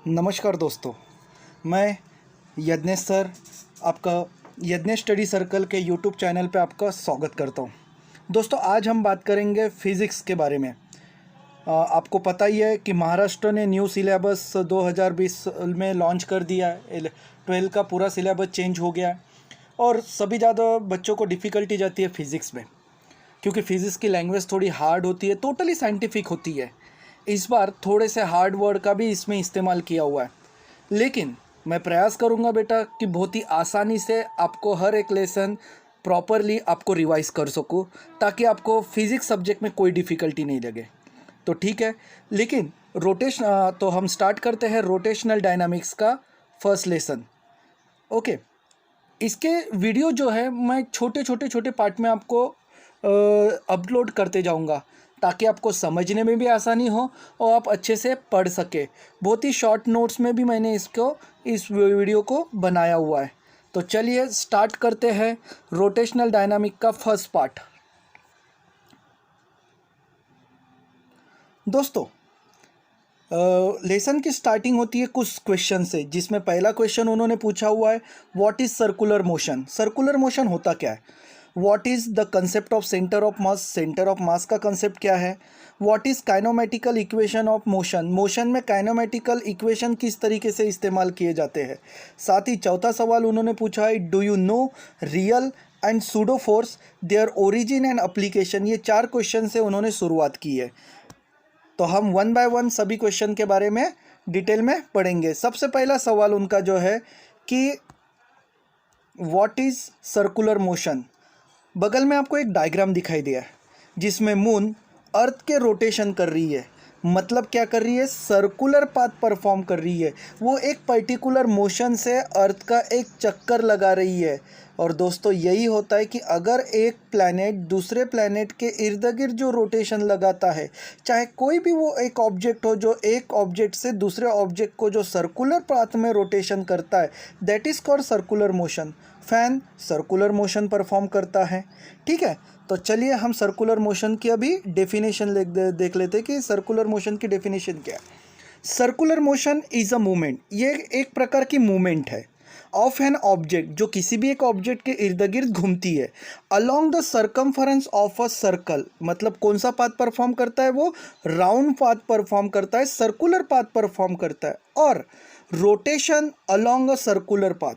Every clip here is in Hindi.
नमस्कार दोस्तों, मैं यज्ञेश सर आपका यज्ञेश स्टडी सर्कल के यूट्यूब चैनल पे आपका स्वागत करता हूँ। दोस्तों, आज हम बात करेंगे फिज़िक्स के बारे में। आपको पता ही है कि महाराष्ट्र ने न्यू सिलेबस 2020 में लॉन्च कर दिया है। 12 का पूरा सिलेबस चेंज हो गया है और सभी ज़्यादा बच्चों को डिफ़िकल्टी जाती है फिज़िक्स में, क्योंकि फिज़िक्स की लैंग्वेज थोड़ी हार्ड होती है, टोटली साइंटिफिक होती है। इस बार थोड़े से हार्ड वर्ड का भी इसमें इस्तेमाल किया हुआ है, लेकिन मैं प्रयास करूंगा बेटा कि बहुत ही आसानी से आपको हर एक लेसन प्रॉपरली आपको रिवाइज कर सकूं, ताकि आपको फिज़िक्स सब्जेक्ट में कोई डिफ़िकल्टी नहीं लगे। तो ठीक है, लेकिन तो हम स्टार्ट करते हैं रोटेशनल डायनामिक्स का फर्स्ट लेसन। ओके, इसके वीडियो जो है मैं छोटे पार्ट में आपको अपलोड करते जाऊंगा, ताकि आपको समझने में भी आसानी हो और आप अच्छे से पढ़ सके। बहुत ही शॉर्ट नोट्स में भी मैंने इस वीडियो को बनाया हुआ है। तो चलिए स्टार्ट करते हैं रोटेशनल डायनामिक का फर्स्ट पार्ट। दोस्तों, लेसन की स्टार्टिंग होती है कुछ क्वेश्चन से, जिसमें पहला क्वेश्चन उन्होंने पूछा हुआ है, what is circular motion. Circular motion होता क्या है। What is the concept of centre of mass. Centre of mass का कंसेप्ट क्या है। What is kinematical equation of motion. Motion में काइनोमेटिकल इक्वेशन किस तरीके से इस्तेमाल किए जाते हैं। साथ ही चौथा सवाल उन्होंने पूछा है, do you know real and pseudo force, their origin and application. ये 4 क्वेश्चन से उन्होंने शुरुआत की है। तो हम वन बाय वन सभी क्वेश्चन के बारे में डिटेल में पढ़ेंगे। सबसे पहला सवाल उनका जो है कि व्हाट इज़ सर्कुलर मोशन। बगल में आपको एक डायग्राम दिखाई दिया है, जिसमें मून अर्थ के रोटेशन कर रही है। मतलब क्या कर रही है, सर्कुलर पाथ परफॉर्म कर रही है। वो एक पर्टिकुलर मोशन से अर्थ का एक चक्कर लगा रही है। और दोस्तों, यही होता है कि अगर एक प्लैनेट दूसरे प्लैनेट के इर्द गिर्द जो रोटेशन लगाता है, चाहे कोई भी वो एक ऑब्जेक्ट हो, जो एक ऑब्जेक्ट से दूसरे ऑब्जेक्ट को जो सर्कुलर पाथ में रोटेशन करता है, that is called circular motion. Fan circular motion perform करता है। ठीक है, तो चलिए हम सर्कुलर मोशन की अभी डेफिनेशन देख लेते हैं कि सर्कुलर मोशन की डेफिनेशन क्या है। Circular motion is a movement, ये एक प्रकार की मूवमेंट है ऑफ एन ऑब्जेक्ट, जो किसी भी एक ऑब्जेक्ट के इर्द गिर्द घूमती है, along the circumference of a circle. मतलब कौन सा पाथ परफॉर्म करता है, वो राउंड पाथ परफॉर्म करता है, सर्कुलर पाथ परफॉर्म करता है। और rotation along a circular path.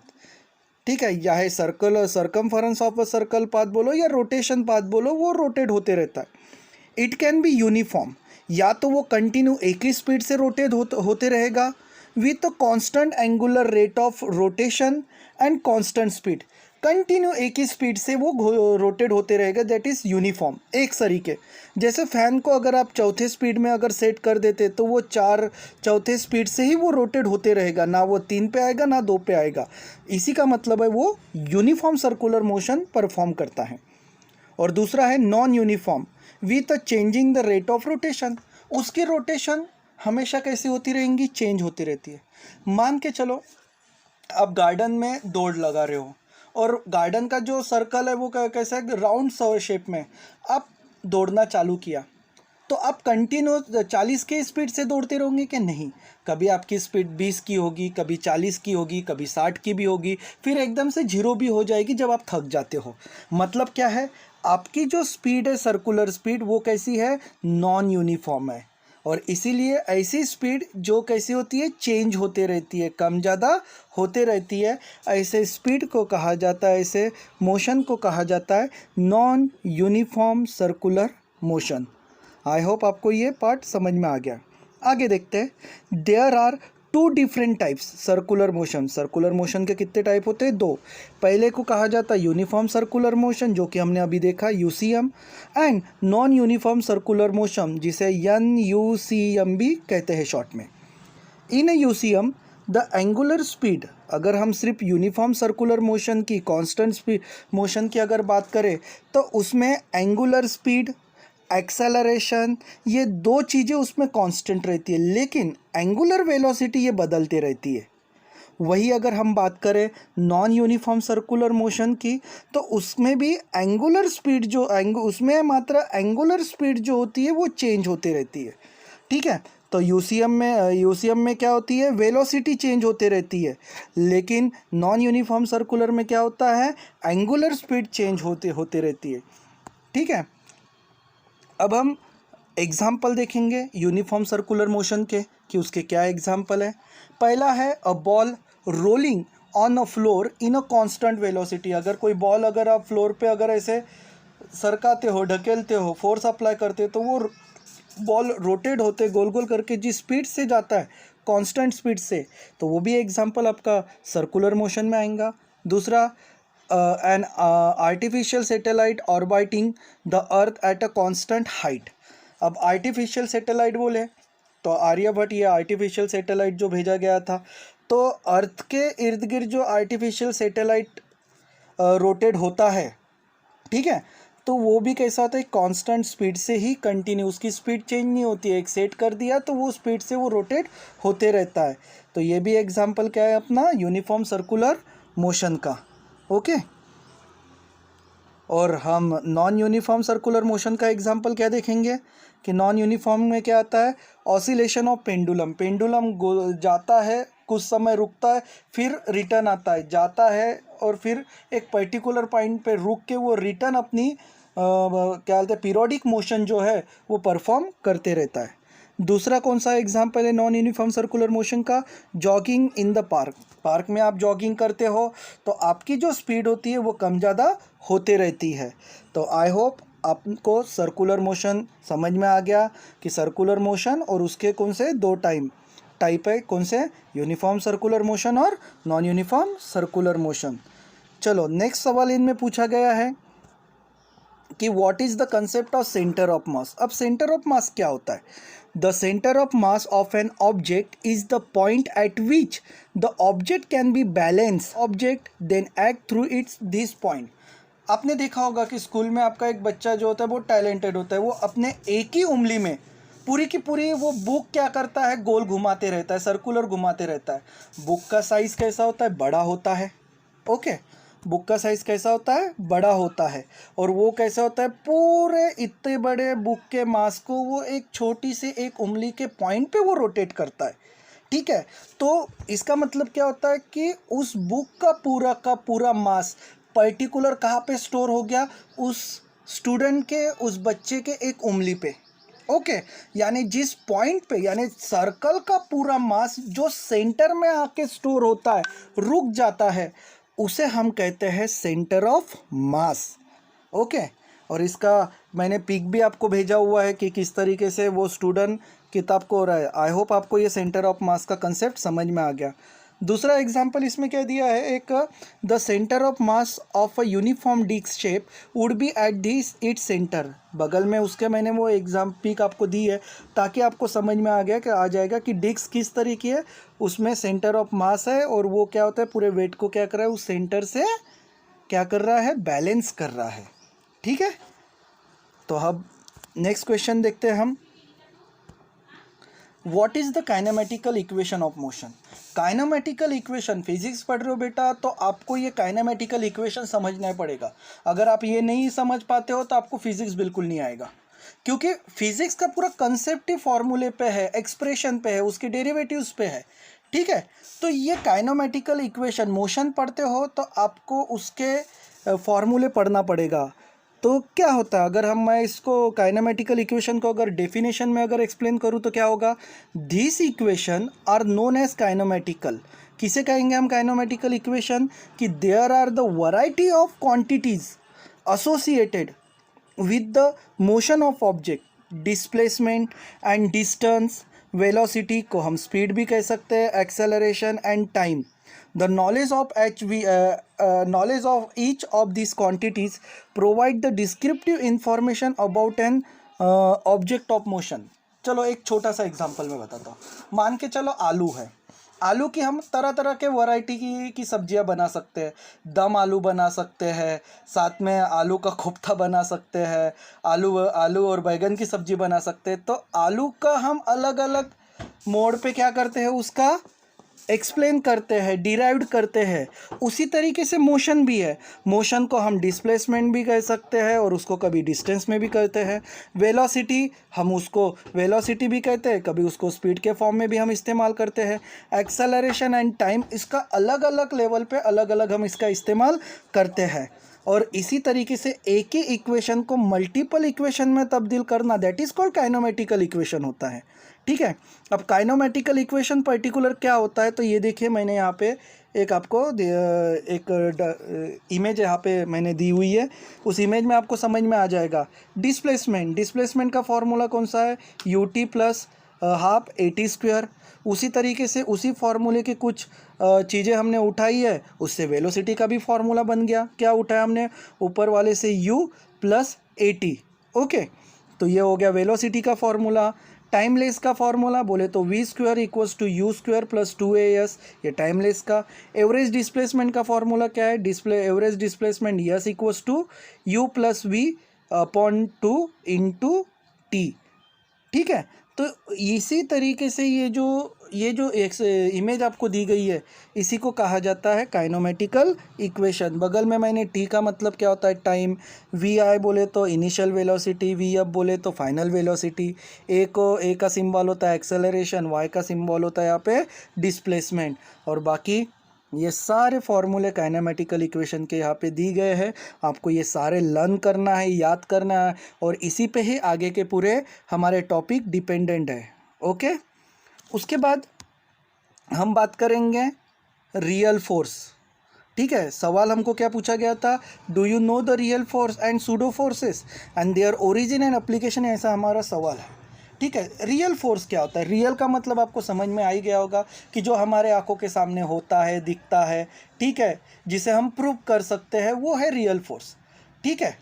ठीक है, चाहे circle circumference of a circle path बोलो या रोटेशन पाथ बोलो, वो रोटेट होते रहता है। इट कैन बी यूनिफॉर्म, या तो वो कंटिन्यू एक ही स्पीड से रोटेट होते रहेगा with a constant angular rate of rotation and constant speed. Continue एक ही स्पीड से वो रोटेट होते रहेगा, दैट इज़ यूनिफॉर्म, एक तरीके। जैसे फ़ैन को अगर आप चौथे स्पीड में अगर सेट कर देते, तो वो चौथे स्पीड से ही वो रोटेट होते रहेगा, ना वो 3 पे आएगा ना 2 पे आएगा। इसी का मतलब है वो यूनिफॉर्म सर्कुलर मोशन परफॉर्म करता है। और दूसरा है non uniform, with a changing the rate of rotation. उसकी रोटेशन हमेशा कैसी होती रहेंगी, चेंज होती रहती है। मान के चलो आप गार्डन में दौड़ लगा रहे हो, और गार्डन का जो सर्कल है वो कैसा है, राउंड शेप में। आप दौड़ना चालू किया, तो आप कंटिन्यू 40 के स्पीड से दौड़ते रहोगे कि नहीं। कभी आपकी स्पीड 20 की होगी, कभी 40 की होगी, कभी 60 की भी होगी, फिर एकदम से 0 भी हो जाएगी जब आप थक जाते हो। मतलब क्या है, आपकी जो स्पीड है सर्कुलर स्पीड, वो कैसी है, नॉन यूनिफॉर्म है। और इसीलिए ऐसी स्पीड जो कैसी होती है, चेंज होते रहती है, कम ज़्यादा होते रहती है। ऐसे स्पीड को कहा जाता है, ऐसे मोशन को कहा जाता है non uniform circular motion. I hope आपको ये पार्ट समझ में आ गया। आगे देखते हैं। There are 2 different types circular motion. Circular motion के कितने टाइप होते हैं, 2। पहले को कहा जाता है यूनिफॉर्म सर्कुलर मोशन, जो कि हमने अभी देखा, UCM. And non uniform circular motion, जिसे NUCM भी कहते हैं शॉर्ट में। इन यूसीएम द एंगुलर स्पीड, अगर हम सिर्फ यूनिफॉर्म सर्कुलर मोशन की, कांस्टेंट स्पीड मोशन की अगर बात करें, तो उसमें एंगुलर स्पीड, एक्सेलरेशन, ये 2 चीज़ें उसमें कांस्टेंट रहती है, लेकिन एंगुलर वेलोसिटी ये बदलती रहती है। वही अगर हम बात करें नॉन यूनिफॉर्म सर्कुलर मोशन की, तो उसमें भी एंगुलर स्पीड उसमें मात्र एंगुलर स्पीड जो होती है वो चेंज होती रहती है। ठीक है, तो यूसीएम में क्या होती है, वेलोसिटी चेंज होते रहती है, लेकिन नॉन यूनिफॉर्म सर्कुलर में क्या होता है, एंगुलर स्पीड चेंज होते रहती है। ठीक है, अब हम एग्जाम्पल देखेंगे यूनिफॉर्म सर्कुलर मोशन के कि उसके क्या एग्जाम्पल है। पहला है a ball rolling on a floor in a constant velocity. अगर कोई बॉल अगर आप फ्लोर पे अगर ऐसे सरकाते हो, ढकेलते हो, फोर्स अप्लाई करते हो, तो वो बॉल रोटेट होते गोल गोल करके जिस स्पीड से जाता है, कांस्टेंट स्पीड से, तो वो भी एग्जांपल आपका सर्कुलर मोशन में आएगा। दूसरा, an artificial satellite orbiting the earth at a constant height. अब आर्टिफिशियल सैटेलाइट बोले तो आर्यभट्ट, ये आर्टिफिशियल सैटेलाइट जो भेजा गया था, तो अर्थ के इर्द गिर्द जो आर्टिफिशियल सैटेलाइट रोटेट होता है, ठीक है, तो वो भी कैसा होता है, कांस्टेंट स्पीड से ही कंटिन्यू, उसकी स्पीड चेंज नहीं होती है, एक सेट कर दिया तो वो स्पीड से वो रोटेट होते रहता है। तो ये भी एग्जांपल क्या है अपना यूनिफॉर्म सर्कुलर मोशन का। ओके, और हम नॉन यूनिफॉर्म सर्कुलर मोशन का एग्जांपल क्या देखेंगे कि नॉन यूनिफॉर्म में क्या आता है, ऑसिलेशन ऑफ पेंडुलम। पेंडुलम जाता है, कुछ समय रुकता है, फिर रिटर्न आता है, जाता है और फिर एक पर्टिकुलर पॉइंट पे रुक के वो रिटर्न अपनी क्या बोलते हैं, पीरियोडिक मोशन जो है वो परफॉर्म करते रहता है। दूसरा कौन सा एग्जाम्पल है नॉन यूनिफॉर्म सर्कुलर मोशन का, jogging in the park. Park में आप जॉगिंग करते हो तो आपकी जो स्पीड होती है वो कम ज़्यादा होते रहती है। तो आई होप आपको सर्कुलर मोशन समझ में आ गया कि सर्कुलर मोशन और उसके कौन से दो टाइप है, कौन से, यूनिफॉर्म सर्कुलर मोशन और नॉन यूनिफॉर्म सर्कुलर मोशन। चलो नेक्स्ट सवाल इनमें पूछा गया है कि what is the concept of centre of mass. अब सेंटर ऑफ मास क्या होता है, the centre of mass of an object is the point at which the object can be balance object then act through its this point. आपने देखा होगा कि स्कूल में आपका एक बच्चा जो होता है वो टैलेंटेड होता है, वो अपने एक ही उंगली में पूरी की पूरी वो बुक क्या करता है, गोल घुमाते रहता है, सर्कुलर घुमाते रहता है। बुक का साइज़ कैसा होता है, बड़ा होता है। ओके, बुक का साइज़ कैसा होता है, बड़ा होता है, और वो कैसा होता है, पूरे इतने बड़े बुक के मास को वो एक छोटी सी एक उंगली के पॉइंट पे वो रोटेट करता है। ठीक है, तो इसका मतलब क्या होता है कि उस बुक का पूरा मास पर्टिकुलर कहाँ पे स्टोर हो गया, उस स्टूडेंट के, उस बच्चे के एक उंगली पे। ओके, यानी जिस पॉइंट पे, यानी सर्कल का पूरा मास जो सेंटर में आके स्टोर होता है, रुक जाता है, उसे हम कहते हैं सेंटर ऑफ मास। ओके, और इसका मैंने पिक भी आपको भेजा हुआ है कि किस तरीके से वो स्टूडेंट किताब को हो रहा है। आई होप आपको ये सेंटर ऑफ मास का कंसेप्ट समझ में आ गया। दूसरा एग्जांपल इसमें क्या दिया है, एक the centre of mass of a uniform disc shape would be at this its centre. बगल में उसके मैंने वो एग्जाम पिक आपको दी है ताकि आपको समझ में आ जाएगा कि डिस्क किस तरीके है, उसमें सेंटर ऑफ मास है और वो क्या होता है, पूरे वेट को क्या कर रहा है, उस सेंटर से क्या कर रहा है, बैलेंस कर रहा है। ठीक है, तो अब नेक्स्ट क्वेश्चन देखते हैं हम, what is the kinematical equation of motion. Kinematical equation, physics पढ़ रहे हो बेटा तो आपको ये काइनेमेटिकल इक्वेशन समझना पड़ेगा। अगर आप ये नहीं समझ पाते हो तो आपको फिजिक्स बिल्कुल नहीं आएगा, क्योंकि फिजिक्स का पूरा कंसेप्ट ही फॉर्मूले पे है, एक्सप्रेशन पे है, उसके डेरिवेटिव्स पे है। ठीक है, तो ये काइनेमेटिकल इक्वेशन मोशन पढ़ते हो तो आपको उसके फॉर्मूले पढ़ना पड़ेगा। तो क्या होता है, अगर मैं इसको काइनेमेटिकल इक्वेशन को अगर डेफिनेशन में अगर एक्सप्लेन करूँ तो क्या होगा, this equation are known as kinematical. किसे कहेंगे हम काइनेमेटिकल इक्वेशन, कि there are the variety of quantities associated with the motion of object, displacement and distance, velocity को हम स्पीड भी कह सकते हैं, acceleration and time. The knowledge of each of these quantities provide the descriptive information about an object of motion. चलो एक छोटा सा एग्जांपल मैं बताता हूँ। मान के चलो आलू है, आलू की हम तरह तरह के वैरायटी की सब्जियां बना सकते हैं। दम आलू बना सकते हैं, साथ में आलू का कोफ्ता बना सकते हैं, आलू और बैगन की सब्जी बना सकते हैं। तो आलू का हम अलग अलग मोड पे क्या करते हैं, उसका एक्सप्लेन करते हैं, डिराइव्ड करते हैं, उसी तरीके से मोशन भी है। मोशन को हम डिस्प्लेसमेंट भी कह सकते हैं और उसको कभी डिस्टेंस में भी कहते हैं। वेलोसिटी, हम उसको वेलोसिटी भी कहते हैं, कभी उसको स्पीड के फॉर्म में भी हम इस्तेमाल करते हैं। एक्सेलरेशन एंड टाइम, इसका अलग अलग लेवल पे अलग अलग हम इसका इस्तेमाल करते हैं। और इसी तरीके से एक ही इक्वेशन को मल्टीपल इक्वेशन में तब्दील करना, दैट इज़ कॉल्ड काइनोमेटिकल इक्वेशन होता है। ठीक है, अब काइनोमेटिकल इक्वेशन पर्टिकुलर क्या होता है, तो ये देखिए मैंने यहाँ पे एक आपको एक इमेज यहाँ पे मैंने दी हुई है, उस इमेज में आपको समझ में आ जाएगा। डिस्प्लेसमेंट का फॉर्मूला कौन सा है, U T plus half A T square. उसी तरीके से उसी फार्मूले की कुछ चीज़ें हमने उठाई है, उससे वेलोसिटी का भी फार्मूला बन गया। क्या उठाया हमने, ऊपर वाले से u plus A T. Okay, तो ये हो गया वेलोसिटी का फार्मूला। टाइमलेस का फार्मूला बोले तो v square equals to u square plus 2as, ये टाइमलेस का। एवरेज डिस्प्लेसमेंट का फार्मूला क्या है, average displacement s equals to u plus v upon 2 into t. ठीक है, तो इसी तरीके से ये जो एक इमेज आपको दी गई है, इसी को कहा जाता है काइनोमेटिकल इक्वेशन। बगल में मैंने टी का मतलब क्या होता है, टाइम। वी आई बोले तो इनिशियल वेलोसिटी, वी एफ बोले तो फाइनल वेलोसिटी। ए का सिंबल होता है एक्सेलरेशन, वाई का सिंबल होता है यहाँ पे डिस्प्लेसमेंट। और बाकी ये सारे फॉर्मूले काइनेमेटिकल इक्वेशन के यहाँ पे दी गए हैं। आपको ये सारे लर्न करना है, याद करना है, और इसी पे ही आगे के पूरे हमारे टॉपिक डिपेंडेंट है। ओके, उसके बाद हम बात करेंगे रियल फोर्स। ठीक है, सवाल हमको क्या पूछा गया था, do you know the real force and pseudo forces and their origin and application, ऐसा हमारा सवाल है। ठीक है, रियल फोर्स क्या होता है, रियल का मतलब आपको समझ में आ ही गया होगा कि जो हमारे आंखों के सामने होता है, दिखता है। ठीक है, जिसे हम प्रूव कर सकते हैं, वो है रियल फोर्स। ठीक है,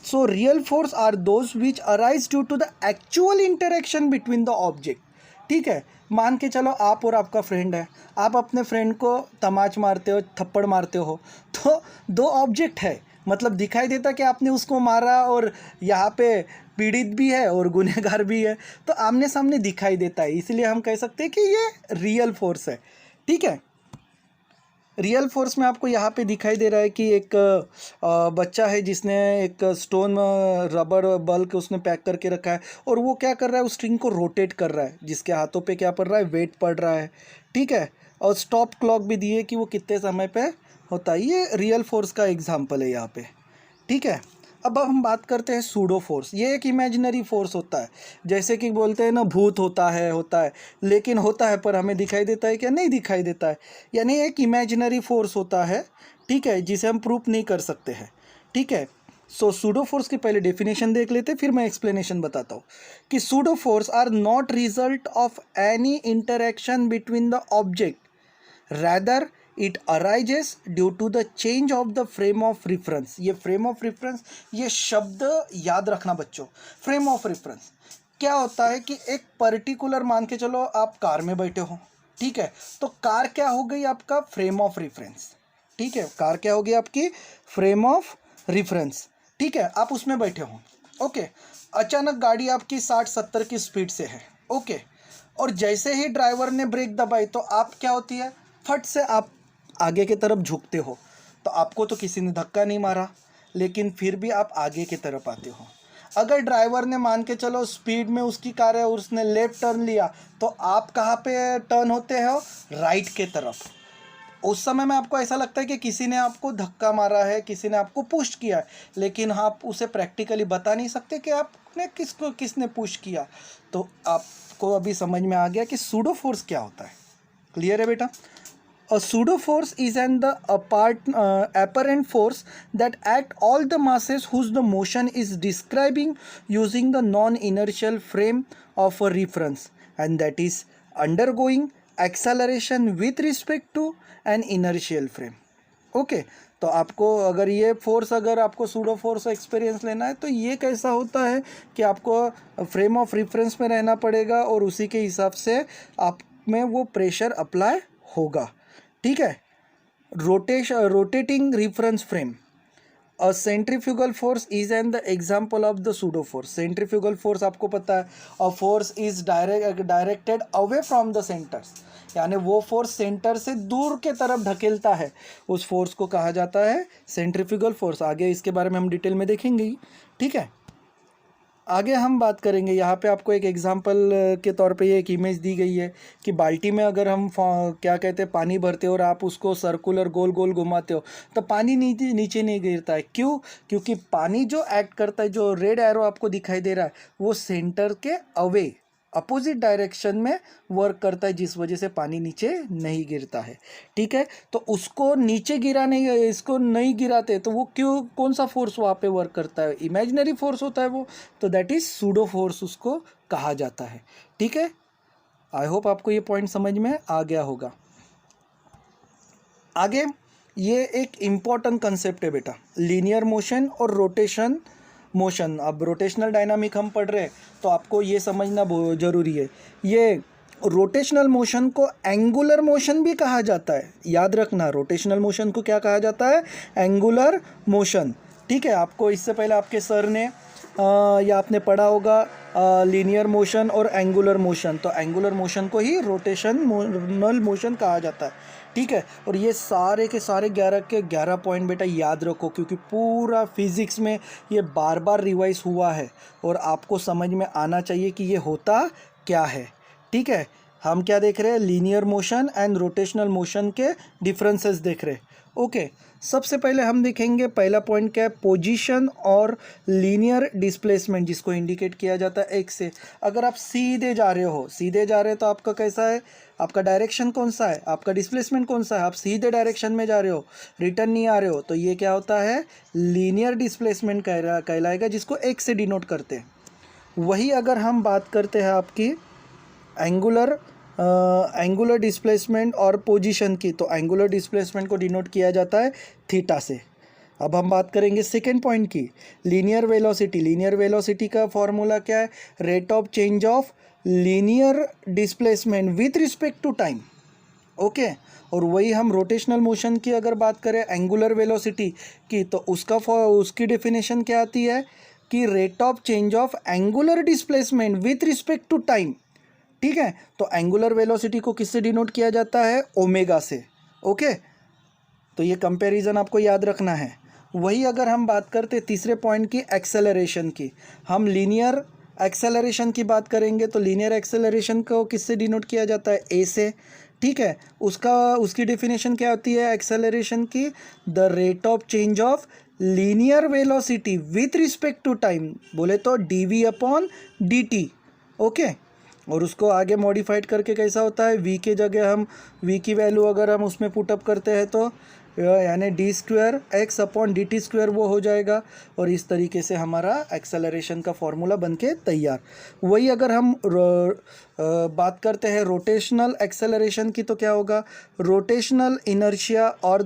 so real force are those which arise due to the actual interaction between the object. ठीक है, मान के चलो आप और आपका फ्रेंड है, आप अपने फ्रेंड को तमाच मारते हो, थप्पड़ मारते हो, तो दो ऑब्जेक्ट है, मतलब दिखाई देता कि आपने उसको मारा और यहाँ पे पीड़ित भी है और गुनहगार भी है, तो आमने सामने दिखाई देता है, इसलिए हम कह सकते हैं कि ये रियल फोर्स है। ठीक है, रियल फोर्स में आपको यहाँ पे दिखाई दे रहा है कि एक बच्चा है जिसने एक स्टोन रबर बल के उसने पैक करके रखा है, और वो क्या कर रहा है, उस स्ट्रिंग को रोटेट कर रहा है, जिसके हाथों पे क्या पड़ रहा है, वेट पड़ रहा है। ठीक है, और स्टॉप क्लॉक भी दी है कि वो कितने समय पे होता है। ये रियल फोर्स का एग्जाम्पल है यहाँ पे। ठीक है, अब हम बात करते हैं सूडो फोर्स। ये एक इमेजिनरी फोर्स होता है, जैसे कि बोलते हैं ना, भूत होता है, लेकिन होता है पर हमें दिखाई देता है क्या, नहीं दिखाई देता है, यानी एक इमेजिनरी फोर्स होता है। ठीक है, जिसे हम प्रूफ नहीं कर सकते हैं। ठीक है, सो सूडो फोर्स की पहले डेफिनेशन देख लेते, फिर मैं एक्सप्लेनेशन बताता हूँ कि pseudo force are not result of any interaction between the object, rather it arises due to the change of the frame of reference। ये frame of reference, ये शब्द याद रखना बच्चों। frame of reference क्या होता है कि एक पर्टिकुलर, मान के चलो आप कार में बैठे हो, ठीक है, तो कार क्या हो गई आपका, फ्रेम ऑफ रेफरेंस। ठीक है, कार क्या हो गई आपकी, फ्रेम ऑफ रेफरेंस। ठीक है, आप उसमें बैठे हो, ओके, अचानक गाड़ी आपकी 60-70 की स्पीड से है, ओके, और जैसे ही ड्राइवर ने ब्रेक दबाई तो आप क्या होती है, फट से आप आगे की तरफ झुकते हो। तो आपको तो किसी ने धक्का नहीं मारा, लेकिन फिर भी आप आगे की तरफ आते हो। अगर ड्राइवर ने, मान के चलो स्पीड में उसकी कार है और उसने लेफ्ट टर्न लिया, तो आप कहाँ पे टर्न होते हो, राइट के तरफ। उस समय में आपको ऐसा लगता है कि किसी ने आपको धक्का मारा है, किसी ने आपको पुश किया है, लेकिन आप उसे प्रैक्टिकली बता नहीं सकते कि आपने किसने पुश किया। तो आपको अभी समझ में आ गया कि सूडो फोर्स क्या होता है। क्लियर है बेटा? A pseudo force is the apparent force that act all the masses whose the motion is describing using the non-inertial frame of a reference, and that is undergoing acceleration with respect to an inertial frame। Okay, तो आपको अगर ये फोर्स, अगर आपको सूडो फोर्स एक्सपीरियंस लेना है, तो ये कैसा होता है कि आपको फ्रेम ऑफ रेफरेंस में रहना पड़ेगा और उसी के हिसाब से आप में वो प्रेशर अप्लाई होगा। ठीक है, rotating reference frame, a centrifugal force is an the example of the pseudo force. Centrifugal force आपको पता है, a force is directed away from the centres, यानी वो फोर्स सेंटर से दूर के तरफ ढकेलता है, उस फोर्स को कहा जाता है सेंट्रीफ्यूगल फोर्स। आगे इसके बारे में हम डिटेल में देखेंगे ही, ठीक है। आगे हम बात करेंगे, यहाँ पे आपको एक एग्जांपल के तौर पे ये एक इमेज दी गई है कि बाल्टी में अगर हम क्या कहते हैं पानी भरते हो और आप उसको सर्कुलर गोल गोल घुमाते हो तो पानी नीचे नीचे नहीं गिरता है। क्यों? क्योंकि पानी जो एक्ट करता है, जो रेड एरो आपको दिखाई दे रहा है, वो सेंटर के अवे अपोजिट डायरेक्शन में वर्क करता है, जिस वजह से पानी नीचे नहीं गिरता है, ठीक है। तो उसको नीचे गिरा नहीं, इसको नहीं गिराते तो वो क्यों, कौन सा फोर्स वहाँ पे वर्क करता है? इमेजिनरी फोर्स होता है वो, तो दैट इज सूडो फोर्स उसको कहा जाता है, ठीक है। आई होप आपको ये पॉइंट समझ में आ गया होगा। आगे ये एक इम्पॉर्टेंट कंसेप्ट है बेटा, लीनियर मोशन और रोटेशन मोशन। अब रोटेशनल डायनामिक हम पढ़ रहे हैं तो आपको ये समझना बहुत ज़रूरी है। ये रोटेशनल मोशन को एंगुलर मोशन भी कहा जाता है, याद रखना, रोटेशनल मोशन को क्या कहा जाता है? एंगुलर मोशन, ठीक है। आपको इससे पहले आपके सर ने या आपने पढ़ा होगा लीनियर मोशन और एंगुलर मोशन, तो एंगुलर मोशन को ही रोटेशनल मोशन कहा जाता है, ठीक है। और ये सारे के सारे 11 के 11 पॉइंट बेटा याद रखो, क्योंकि पूरा फिजिक्स में ये बार बार रिवाइज हुआ है और आपको समझ में आना चाहिए कि ये होता क्या है, ठीक है। हम क्या देख रहे हैं? Linear motion and rotational motion के डिफरेंसेस देख रहे हैं, ओके। सबसे पहले हम देखेंगे पहला पॉइंट क्या है, पोजीशन और लीनियर डिस्प्लेसमेंट, जिसको इंडिकेट किया जाता है एक्स से। अगर आप सीधे जा रहे हो, सीधे जा रहे हो तो आपका कैसा है, आपका डायरेक्शन कौन सा है, आपका डिस्प्लेसमेंट कौन सा है? आप सीधे डायरेक्शन में जा रहे हो, रिटर्न नहीं आ रहे हो, तो ये क्या होता है? लीनियर डिस्प्लेसमेंट कहलाएगा, जिसको एक्स से डिनोट करते हैं। वही अगर हम बात करते हैं आपकी एंगुलर डिस्प्लेसमेंट और पोजीशन की, तो एंगुलर डिस्प्लेसमेंट को डिनोट किया जाता है थीटा से। अब हम बात करेंगे सेकेंड पॉइंट की, लीनियर वेलोसिटी। लीनियर वेलोसिटी का फॉर्मूला क्या है? Rate of change of linear displacement with respect to time, okay. और वही हम रोटेशनल मोशन की अगर बात करें एंगुलर वेलोसिटी की, तो उसकी डेफिनेशन क्या आती है कि rate of change of angular displacement with respect to time, ठीक है। तो एंगुलर वेलोसिटी को किससे डिनोट किया जाता है? ओमेगा से, ओके। तो ये कंपैरिजन आपको याद रखना है। वही अगर हम बात करते तीसरे पॉइंट की, एक्सेलरेशन की, हम लीनियर एक्सेलरेशन की बात करेंगे तो लीनियर एक्सेलरेशन को किससे डिनोट किया जाता है? ए से, ठीक है। उसकी डेफिनेशन क्या होती है एक्सेलरेशन की? The rate of change of linear velocity with respect to time, बोले तो dv/dt, ओके। और उसको आगे मॉडिफाइड करके कैसा होता है? v के जगह हम v की वैल्यू अगर हम उसमें पुटअप करते हैं तो यानी d²x/dt² वो हो जाएगा, और इस तरीके से हमारा एक्सेलरेशन का फॉर्मूला बन के तैयार। वही अगर हम बात करते हैं रोटेशनल एक्सेलरेशन की, तो क्या होगा? रोटेशनल इनर्शिया और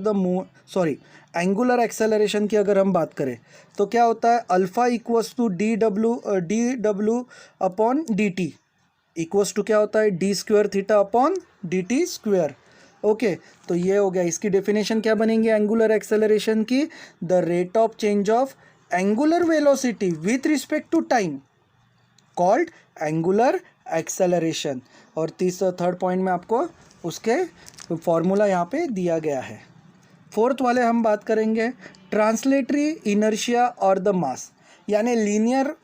एंगुलर एक्सेलरेशन की अगर हम बात करें तो क्या होता है? Alpha equals to dw/dt equals to क्या होता है? d²θ/dt², okay. तो ये हो गया, इसकी डेफिनेशन क्या बनेंगे एंगुलर एक्सेलरेशन की? The rate of change of angular velocity with respect to time called angular acceleration. और थर्ड पॉइंट में आपको उसके फॉर्मूला यहाँ पे दिया गया है। फोर्थ वाले हम बात करेंगे ट्रांसलेटरी इनर्शिया और द मास, यानी लीनियर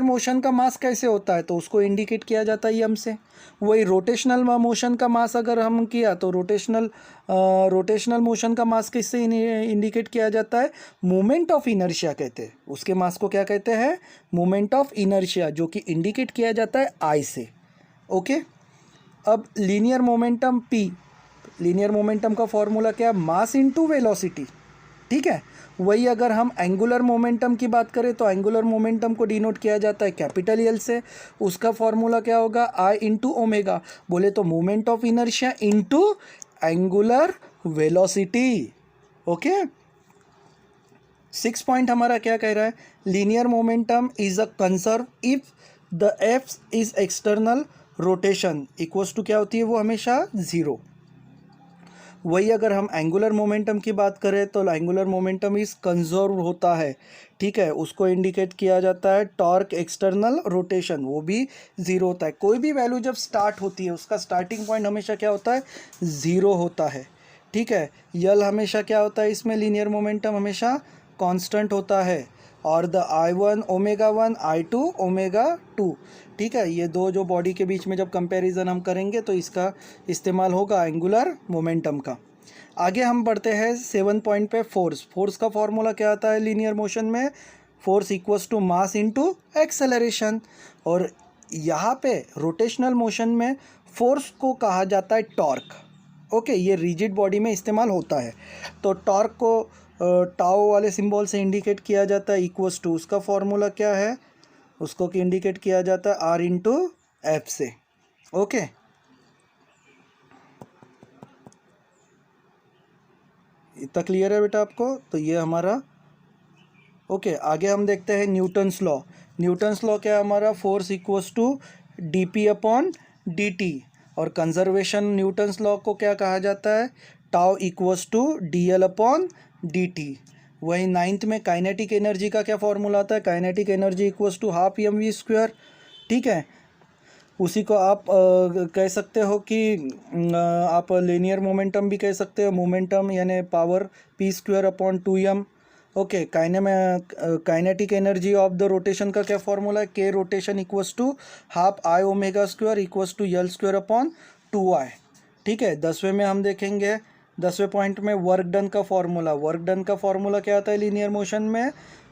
मोशन का मास कैसे होता है, तो उसको इंडिकेट किया जाता है एम से। वही रोटेशनल मोशन का मास अगर हम किया तो रोटेशनल मोशन का मास किससे इंडिकेट किया जाता है? मोमेंट ऑफ इनर्शिया कहते हैं उसके मास को, क्या कहते हैं? मोमेंट ऑफ इनर्शिया, जो कि इंडिकेट किया जाता है आई से, ओके। अब linear momentum P, linear momentum का फॉर्मूला क्या है? मास इनटू वेलोसिटी, ठीक है। वही अगर हम एंगुलर मोमेंटम की बात करें तो एंगुलर मोमेंटम को डिनोट किया जाता है कैपिटल एल से, उसका फॉर्मूला क्या होगा? आई इंटू ओमेगा, बोले तो moment of inertia into angular velocity, okay. 6 point हमारा क्या कह रहा है? Linear momentum is a conserve if the F is external rotation equals to क्या होती है? वो हमेशा 0। वही अगर हम एंगुलर मोमेंटम की बात करें तो एंगुलर मोमेंटम इज कंजर्व होता है, ठीक है, उसको इंडिकेट किया जाता है टॉर्क एक्सटर्नल रोटेशन, वो भी ज़ीरो होता है। कोई भी वैल्यू जब स्टार्ट होती है उसका स्टार्टिंग पॉइंट हमेशा क्या होता है, ज़ीरो होता है, ठीक है। यल हमेशा क्या होता है, इसमें लीनियर मोमेंटम हमेशा कांस्टेंट होता है, और द I1 ω1 I2 ω2, ठीक है। ये दो जो बॉडी के बीच में जब कंपैरिजन हम करेंगे तो इसका इस्तेमाल होगा एंगुलर मोमेंटम का। आगे हम बढ़ते हैं 7 पॉइंट पे, फोर्स का फॉर्मूला क्या आता है लीनियर मोशन में, force equals to mass into acceleration. और यहाँ पे रोटेशनल मोशन में फोर्स को कहा जाता है टॉर्क, ओके, ये रिजिड बॉडी में इस्तेमाल होता है। तो टॉर्क को टाओ वाले सिंबल से इंडिकेट किया जाता है, इक्वल्स टू, उसका फॉर्मूला क्या है, उसको कि इंडिकेट किया जाता है आर इंटू एफ से, ओके। इतना क्लियर है बेटा आपको, तो ये हमारा ओके। आगे हम देखते हैं न्यूटन्स लॉ। न्यूटन्स लॉ क्या है हमारा, force equals to D P upon D T, और कंजर्वेशन न्यूटन्स लॉ को क्या कहा जाता है, tau equals to D L upon D T. वही 9th में काइनेटिक एनर्जी का क्या फॉर्मूला आता है, kinetic energy equals to half M V square, ठीक है। उसी को आप कह सकते हो कि आप लीनियर मोमेंटम भी कह सकते हो, मोमेंटम यानी power P square upon 2m, okay. Kinetic energy of the rotation का क्या फॉर्मूला है, K rotation equals to half I omega square equals to L square upon 2i, ठीक है। 10वें में हम देखेंगे, 10वें पॉइंट में वर्क डन का फॉर्मूला। वर्क डन का फॉर्मूला क्या आता है लीनियर मोशन में,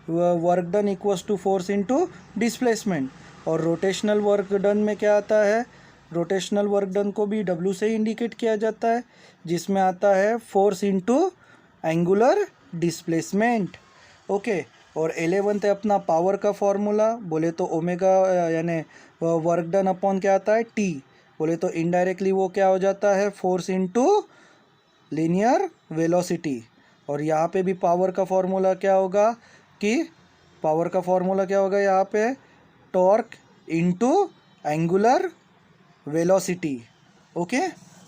work done equals to force into displacement. और रोटेशनल वर्क डन में क्या आता है, रोटेशनल वर्क डन को भी W से इंडिकेट किया जाता है, जिसमें आता है force into angular displacement, okay. और 11th है अपना पावर का फॉर्मूला, बोले तो ओमेगा यानी वर्क डन अपॉन क्या आता है T, बोले तो इनडायरेक्टली वो क्या हो जाता है, फोर्स इनटू लीनियर वेलोसिटी। और यहाँ पे भी पावर का फॉर्मूला क्या होगा, कि पावर का फॉर्मूला क्या होगा यहाँ पे, torque into angular velocity, okay.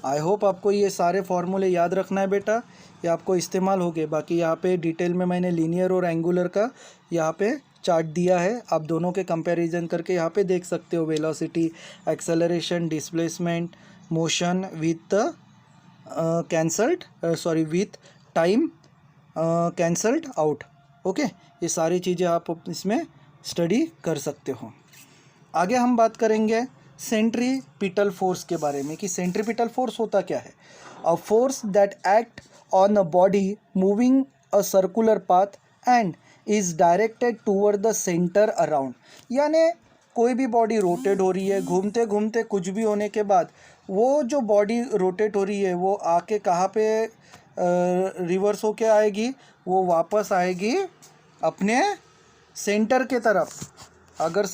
I hope आपको ये सारे फॉर्मूले याद रखना है बेटा, ये आपको इस्तेमाल हो गए। बाकी यहाँ पे डिटेल में मैंने लीनियर और एंगुलर का यहाँ पे चार्ट दिया है, आप दोनों के कंपैरिजन करके यहाँ पे देख सकते हो, velocity, acceleration, displacement, motion with cancelled with time cancelled out, okay. ये सारी चीज़ें आप इसमें स्टडी कर सकते हो। आगे हम बात करेंगे सेंट्रीपिटल फोर्स के बारे में, कि सेंट्रीपिटल फोर्स होता क्या है। A force that act on a body moving a circular path and is directed toward the centre around, यानी कोई भी बॉडी रोटेट हो रही है, घूमते घूमते कुछ भी होने के बाद वो जो बॉडी रोटेट हो रही है वो आके कहाँ पे रिवर्स होके आएगी, वो वापस आएगी अपने सेंटर के तरफ। अगर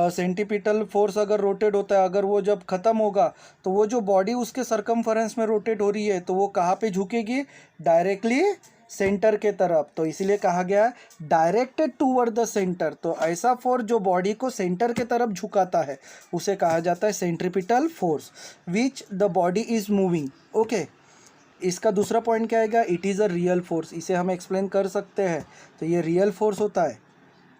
सेंटीपिटल फोर्स अगर रोटेट होता है, अगर वो जब ख़त्म होगा तो वो जो बॉडी उसके सरकमफरेंस में रोटेट हो रही है तो वो कहाँ पे झुकेगी, डायरेक्टली सेंटर के तरफ। तो इसीलिए कहा गया डायरेक्टेड टूवर्ड द सेंटर। तो ऐसा फोर्स जो बॉडी को सेंटर के तरफ झुकाता है उसे कहा जाता है centripetal force which the body is moving, okay. इसका दूसरा पॉइंट क्या आएगा, it is a real force, इसे हम एक्सप्लेन कर सकते हैं, तो ये रियल फोर्स होता है।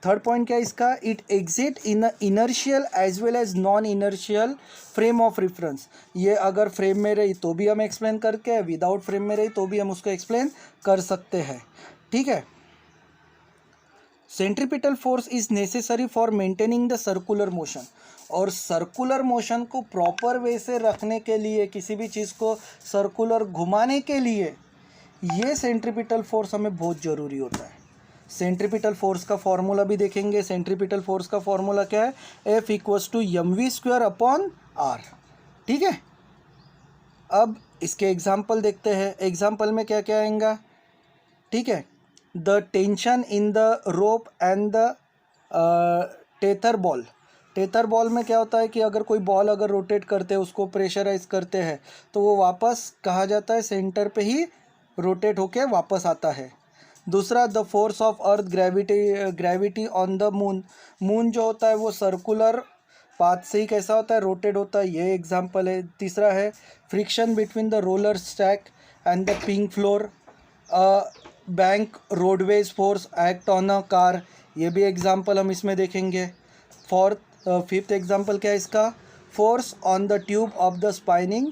थर्ड पॉइंट क्या है इसका, it exist in a inertial as well as non inertial frame of reference. ये अगर फ्रेम में रही तो भी हम एक्सप्लेन करके, विदाउट फ्रेम में रही तो भी हम उसको एक्सप्लेन कर सकते हैं, ठीक है। Centripetal force is necessary for maintaining the circular motion, और सर्कुलर मोशन को प्रॉपर वे से रखने के लिए, किसी भी चीज़ को सर्कुलर घुमाने के लिए ये सेंट्रीपिटल फोर्स हमें बहुत ज़रूरी होता है। सेंट्रीपिटल फोर्स का फॉर्मूला भी देखेंगे। सेंट्रीपिटल फोर्स का फॉर्मूला क्या है, F equals to mv² upon r, ठीक है। अब इसके एग्जाम्पल देखते हैं। एग्जाम्पल में क्या क्या आएगा, ठीक है। The tension in the rope and the tether ball. Tether ball में क्या होता है कि अगर कोई बॉल अगर रोटेट करते हैं, उसको प्रेशराइज करते हैं, तो वो वापस कहा जाता है सेंटर पे ही रोटेट होके वापस आता है। दूसरा, the force of earth gravity on the moon. Moon जो होता है वो सर्कुलर पाथ से ही कैसा होता है, रोटेट होता है, ये एग्जांपल है। तीसरा है friction between the roller stack and the pink floor, bank roadways force act on a car, ये भी एग्जांपल हम इसमें देखेंगे। फिफ्थ एग्जांपल क्या है इसका, force on the tube of the spinning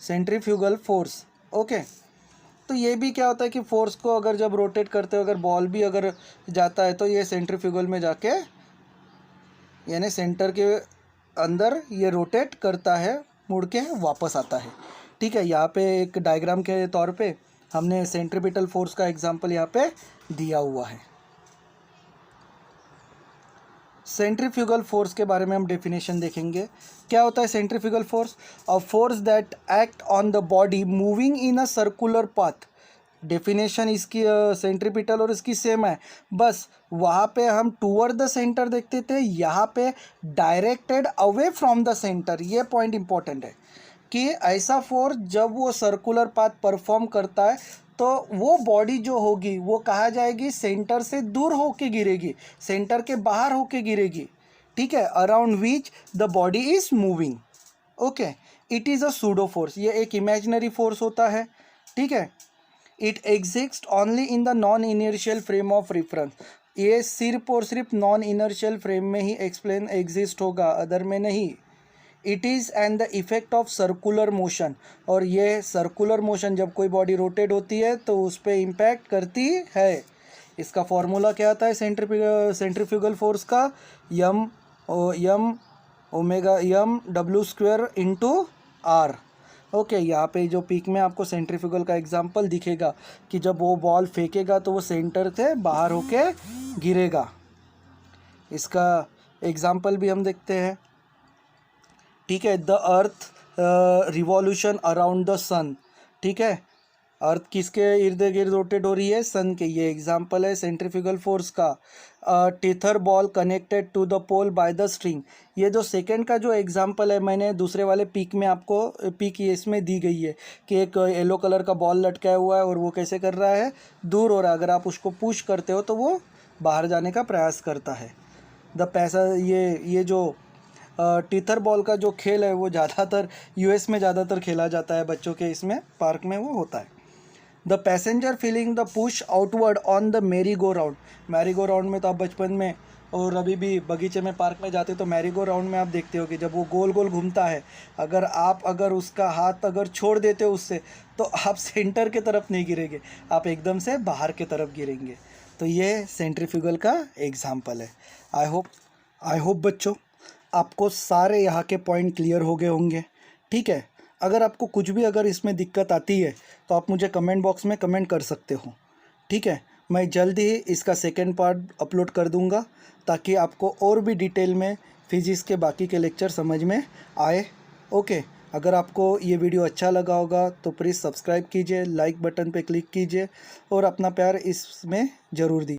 centrifugal force. Okay, तो ये भी क्या होता है कि फोर्स को अगर जब रोटेट करते हो, अगर बॉल भी अगर जाता है तो ये सेंट्रीफ्यूगल में जाके यानी सेंटर के अंदर ये रोटेट करता है, मुड़ के वापस आता है। ठीक है, यहाँ पे एक डायग्राम के तौर पे हमने सेंट्रीपिटल फोर्स का एग्जांपल यहाँ पे दिया हुआ है। सेंट्रीफ्यूगल फोर्स के बारे में हम डेफिनेशन देखेंगे। क्या होता है centrifugal force? A force that act on the body moving in a circular path. Definition इसकी सेंट्रीपिटल और इसकी सेम है, बस वहाँ पे हम टूवर्ड द सेंटर देखते थे, यहाँ पे directed away from the centre. ये पॉइंट इंपॉर्टेंट है कि ऐसा फोर्स जब वो सर्कुलर पाथ परफॉर्म करता है तो वो बॉडी जो होगी वो कहा जाएगी सेंटर से दूर होके गिरेगी, सेंटर के बाहर होके गिरेगी। ठीक है, around which the body is moving. Okay, it is a pseudo force, ये एक इमेजिनरी फोर्स होता है। ठीक है, it exist only in the non inertial frame of reference. ये सिर्फ और सिर्फ नॉन इनर्शियल फ्रेम में ही एक्सप्लेन एग्जिस्ट होगा, अदर में नहीं। It is and the effect of circular motion, और ये सर्कुलर मोशन जब कोई बॉडी रोटेट होती है तो उस पर इम्पैक्ट करती है। इसका फॉर्मूला क्या आता है सेंट्रीफ्यूगल फोर्स का, M omega M W square into R. Okay, यहाँ पे जो पीक में आपको सेंट्रीफ्यूगल का एग्जांपल दिखेगा कि जब वो बॉल फेंकेगा तो वो सेंटर से बाहर होके गिरेगा। इसका एग्जांपल भी हम देखते हैं। ठीक है, the earth revolution around the sun. ठीक है, अर्थ किसके इर्द गिर्द रोटेट हो रही है, सन के। ये एग्जांपल है सेंट्रीफ्यूगल फोर्स का। Tether ball connected to the pole by the string. ये जो सेकंड का जो एग्जांपल है मैंने दूसरे वाले पीक में आपको पीक इसमें दी गई है कि एक येलो कलर का बॉल लटकाया हुआ है और वो कैसे कर रहा है, दूर हो रहा है। अगर आप उसको पुश करते हो तो वो बाहर जाने का प्रयास करता है। द पैसा ये जो टीथर बॉल का जो खेल है वो ज़्यादातर यूएस में ज़्यादातर खेला जाता है बच्चों के, इसमें पार्क में वो होता है। The passenger feeling the push outward on the merry go round. Merry go round में तो आप बचपन में और अभी भी बगीचे में पार्क में जाते तो मैरी गो राउंड में आप देखते हो कि जब वो गोल गोल घूमता है, अगर उसका हाथ अगर छोड़ देते हो उससे तो आप सेंटर के तरफ नहीं गिरेंगे, आप एकदम से बाहर के तरफ गिरेंगे। तो ये सेंट्रीफ्यूगल का एग्जाम्पल है। आई होप बच्चों आपको सारे यहाँ के पॉइंट क्लियर हो गए होंगे। ठीक है, अगर आपको कुछ भी अगर इसमें दिक्कत आती है तो आप मुझे कमेंट बॉक्स में कमेंट कर सकते हो। ठीक है, मैं जल्द ही इसका सेकंड पार्ट अपलोड कर दूंगा ताकि आपको और भी डिटेल में फिजिक्स के बाकी के लेक्चर समझ में आए। ओके, अगर आपको ये वीडियो अच्छा लगा होगा तो प्लीज़ सब्सक्राइब कीजिए, लाइक बटन पे क्लिक कीजिए और अपना प्यार इसमें ज़रूर दीजिए।